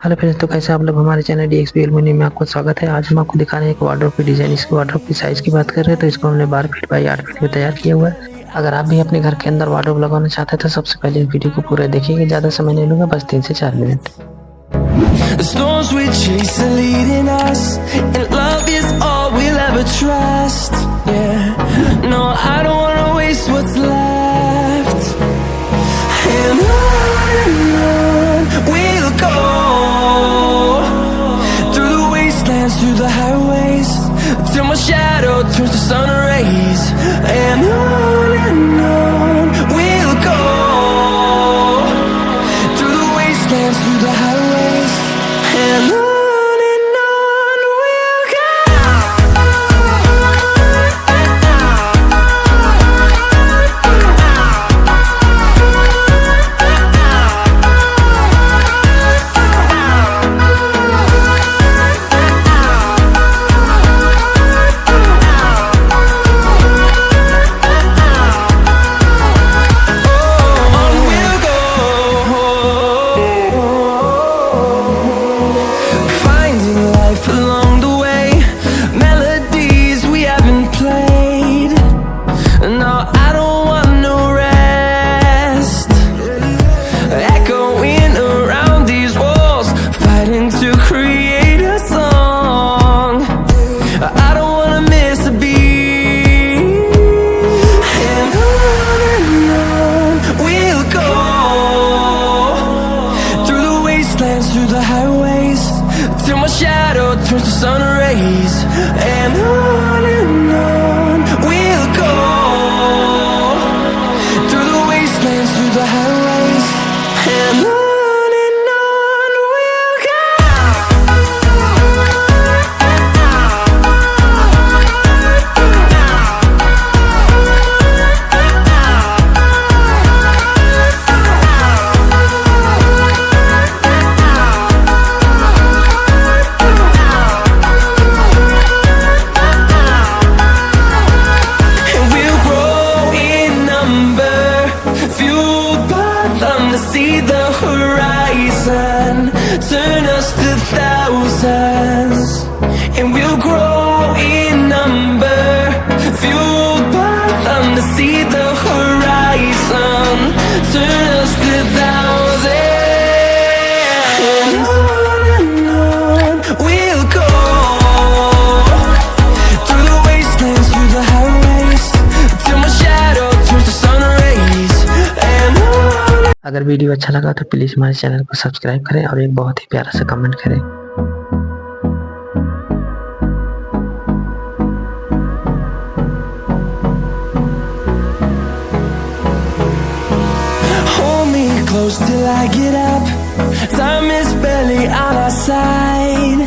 Hello friends, तो कैसे आप लोग हमारे चैनल DXP एल्युमिनियम में आपको स्वागत है। आज हम आपको दिखा रहे हैं एक वार्डरोब की डिजाइन। इसकी वार्डरोब की साइज की बात कर रहे हैं तो इसको हमने 12 फीट बाई 8 फीट में तैयार किया हुआ है। अगर आप भी अपने घर के अंदर वार्डरोब लगाना चाहते हैं तो सबसे पहले वीडियो को पूरा देखिएगा, ज़्यादा समय नहीं लूंगा, बस 3 से 4 minute. The storms we chase are leading us, and love is all we'll ever trust. Yeah, no, I don't wanna waste what's left. And on we'll go, through the wastelands, through the highways, till my shadow turns to sun rays. And on we'll go, through the wastelands, through the highways. And on we'll go. On we'll go. Finding life along the way, melodies we haven't played. No, I don't want no rest. Echoing around these walls, fighting to create a song. I don't wanna miss a beat. And on we'll go, through the wastelands, through the highways, till my shadow turns to sun rays. And on we'll go, through the wastelands, through the highways. And on we'll go. And we'll grow in number, fueled by them to see the horizon, turn us to thousands. And we'll grow in number, fueled by them to see the horizon, turn us to thousands. And on we'll go, through the wastelands, through the highways, till my shadow turns to sun rays. And on. अगर video अच्छा लगा तो please हमारे channel को subscribe करें और एक बहुत ही प्यारा सा कमेंट करें। Hold me close till I get up. Time is barely on our side.